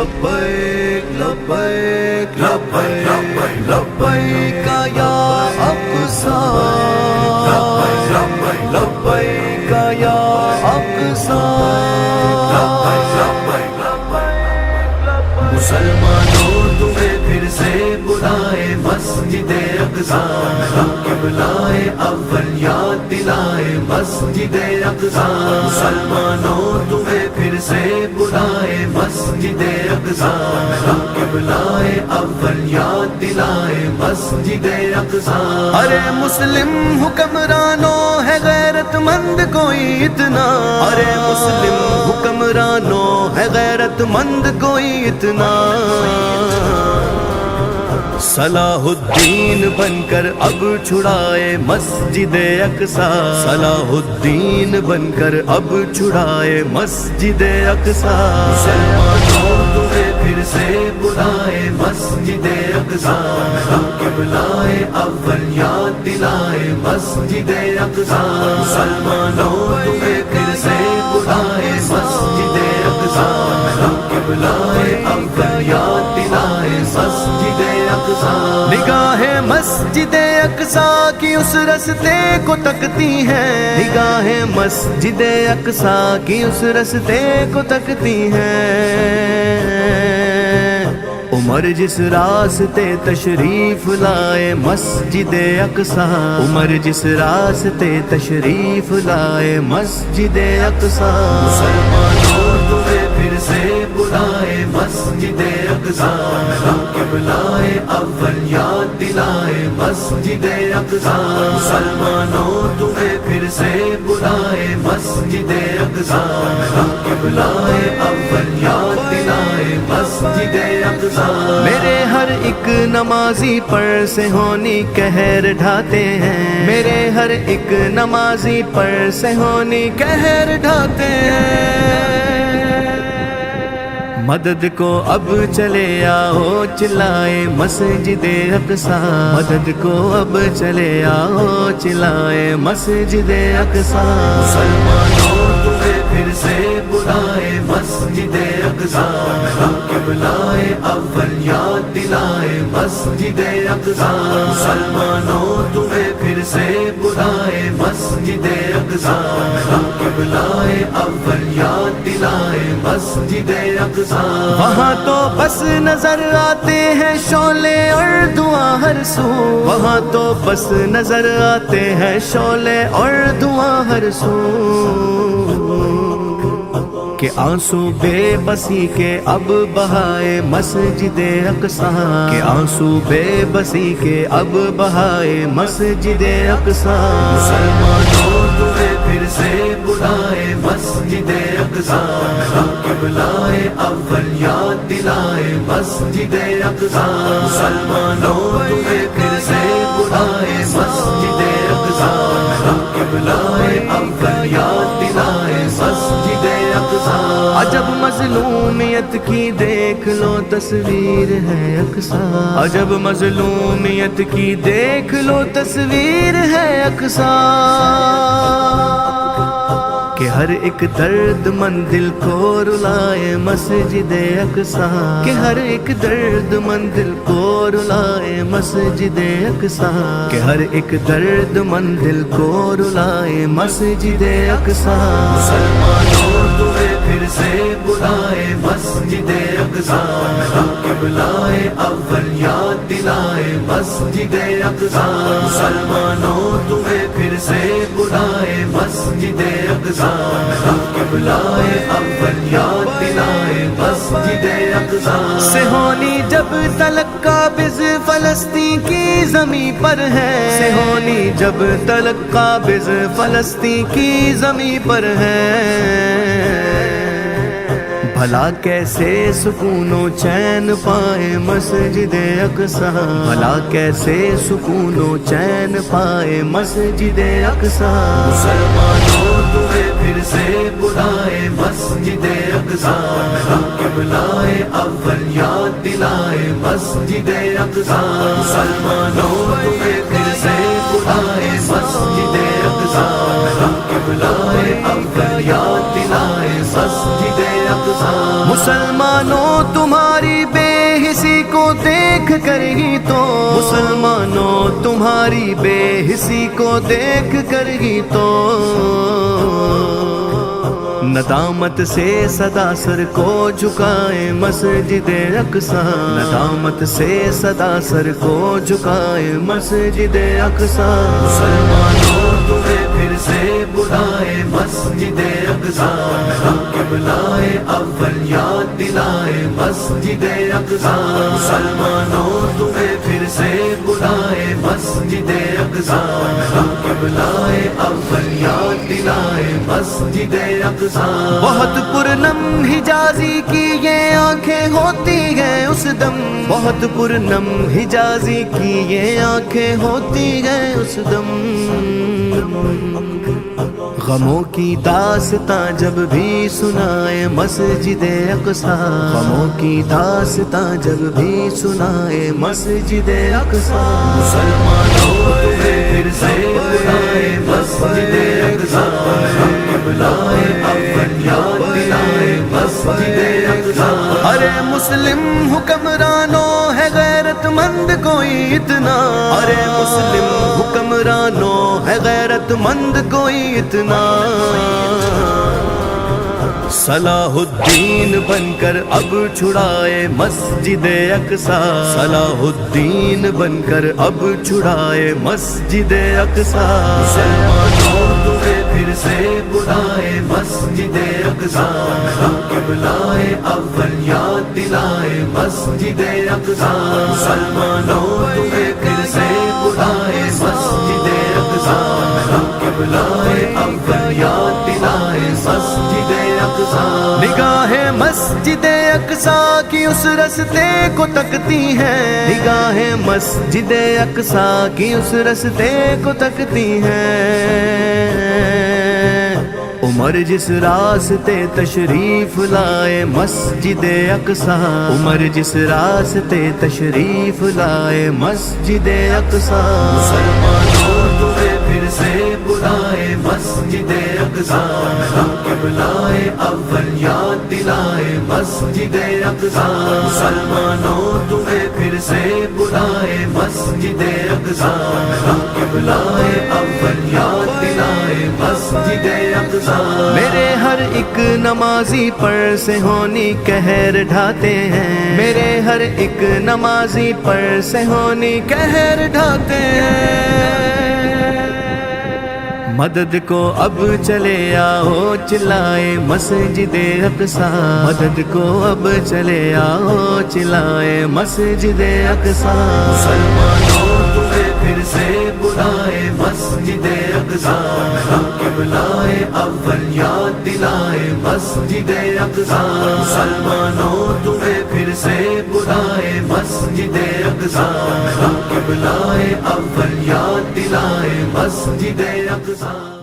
لبیک لبیک لبیک لبیک یا اقصی لبیک یا اقصی مسلمانوں تمہیں پھر سے بلائے مسجد اقصی قبلائے اول یاد دلائے مسجد اقصی مسلمانوں تمہیں پھر سے بلائے مسجد اقصی قبلائے اول یاد دلائے مسجد اقصی ارے مسلم حکمرانوں ہے غیرت مند کوئی اتنا ارے مسلم حکمرانوں ہے غیرت مند کوئی اتنا صلاح الدین بن کر اب چھڑائے مسجد اقصی صلاح الدین بن کر اب چھڑائے مسجد اقصی مسلمانوں تمہیں پھر سے بلائے مسجد اقصی قبلائے اول یاد دلائے مسجد اقصی مسلمانوں تمہیں پھر سے بلائے مسجد اقصی قبلائے اول یاد دلائے مسجد اقصی نگاہ مسجد اقصی کی اس رستے کو تکتی ہے نگاہ مسجد اقصی کی اس رستے کو تکتی ہے عمر جس راستے تشریف لائے مسجد اقصی عمر جس راستے تشریف لائے مسجد اقصی مسلمانوں تمہیں پھر سے بلائے مسجد اقصی قبلائے اول یاد دلائے مسجد اقصی مسلمانوں تمہیں پھر سے بلائے مسجد اقصی قبلائے اول یاد دلائے مسجد اقصی میرے ہر ایک نمازی پر سے ہونی قہر ڈھاتے ہیں میرے ہر ایک نمازی پر سے ہونی قہر ڈھاتے ہیں مدد کو اب چلے آؤ چلائے مسجد اقصی مدد کو اب چلے آؤ چلائے مسجد اقصی مسلمانوں تمہیں پھر سے بلائے مسجد اقصی قبلائے اول یاد دلائے مسجد اقصی مسلمانوں تمہیں پھر سے بلائے مسجد اقصی قبلائے اول یاد دلائے مسجد اقصی وہاں تو بس نظر آتے ہیں شعلے اور دعا ہر سو وہاں تو بس نظر آتے ہیں شعلے اور دعا ہر سو کہ آنسو بے بسی کے اب بہائے مسجد اقصی کہ آنسو بے بسی کے اب بہائے مسجد اقصی مسلمانوں تمہیں پھر سے بلائے مسجد اقصی قبلائے اول یاد دلائے مسجد اقصی مسلمانوں تمہیں پھر سے بلائے مسجد اقصی قبلائے اول یاد دلائے مسجد اقصی عجب مظلومیت کی دیکھ لو تصویر ہے اقصی عجب مظلومیت کی دیکھ لو تصویر ہے اقصی کہ ہر ایک درد مند دل کو رلائے مسجد اقصی کہ ہر ایک درد مند دل کو رلائے مسجد اقصی کہ ہر ایک درد مند دل کو رلائے مسجد اقصی مسلمانوں تمہیں پھر سے بلائے مسجد اقصی قبلائے اول یاد دلائے مسجد اقصی مسلمانوں تمہیں پھر سے بلائے مسجد اقصی قبلائے اول یاد دلائے مسجد اقصی سہونی جب تلک قابض فلسطین کی زمین پر ہے سہونی جب تلک قابض فلسطین کی زمین پر ہے بھلا کیسے سکون و چین پائے مسجد اقصی بھلا کیسے سکون و چین پائے مسجد اقصی مسلمانوں تمہیں پھر سے بلائے مسجد اقصی قبلائے اول یاد دلائے مسجد اقصی مسلمانوں تمہیں پھر سے بلائے مسجد اقصی، ہم قبلائے اول یاد دلائے مسجد اقصی۔ مسلمانوں تمہاری بے حسی کو دیکھ کر ہی تو، مسلمانوں تمہاری بے حسی کو دیکھ کر ہی تو، ندامت سے صدا سر کو جھکائے مسجد اقصی، ندامت سے صدا سر کو جھکائے مسجد اقصی۔ مسلمانوں تمہیں پھر سے بلائے مسجد اقصی، ہم قبلائے اول یاد دلائے مسجد اقصی۔ مسلمانوں تمہیں پھر سے بلائے مسجد اقصی، ہم قبلائے اول یاد دلائے مسجد اقصی۔ بہت پرنم حجازی کی یہ آنکھیں ہوتی ہیں اس دم، بہت پرنم حجازی کی یہ آنکھیں ہوتی ہیں اس دم، غموں کی داستاں جب بھی سنائے مسجد اقصی، غموں کی داستاں جب بھی سنائے مسجد اقصی۔ مسلمانوں تمہیں پھر سے بلائے مسجد اقصی، ہم قبلائے اول یاد دلائے مسجد اقصی۔ ارے مسلم حکمرانوں ہے غیرت مند کوئی اتنا، ارے مسلم حکمرانوں ہے غیرت مند کوئی اتنا، صلاح الدین بن کر اب چھڑائے مسجد اقصی، صلاح الدین بن کر اب چھڑائے مسجد اقصی۔ مسلمانوں تمہیں پھر سے بلائے مسجد اقصی، ہم قبلائے اول یاد دلائے مسجد اقصی۔ مسلمانوں تمہیں پھر سے بلائے مسجد اقصی، ہم قبلائے اول یاد دلائے مسجد اقصی۔ نگاہیں مسجد اقصی کی اس رستے کو تکتی ہیں، نگاہیں مسجد اقصی کی اس رستے کو تکتی ہیں، عمر جس راستے تشریف لائے مسجد اقصی، عمر جس راستے تشریف لائے مسجد اقصی۔ مسلمانوں تمہیں پھر سے بلائے مسجد اقصی، ہم قبلائے اول یاد دلائے مسجد اقصی۔ مسلمانوں تمہیں پھر سے بلائے مسجد اقصی، ہم قبلائے اول یاد دلائے مسجد اقصی۔ میرے ہر ایک نمازی پر سے ہونی قہر ڈھاتے ہیں، میرے ہر ایک نمازی پر سے ہونی قہر ڈھاتے ہیں، مدد کو اب چلے آؤ چلائے مسجد اقصی، مدد کو اب چلے آؤ چلائے مسجد اقصی۔ مسلمانوں تمہیں پھر سے بلائے مسجد اقصی، ہم قبلائے اول یاد دلائے مسجد اقصی۔ مسلمانوں تمہیں پھر سے بلائے مسجد اقصی، ہم قبلائے اول یاد دلائے مسجد اقصی۔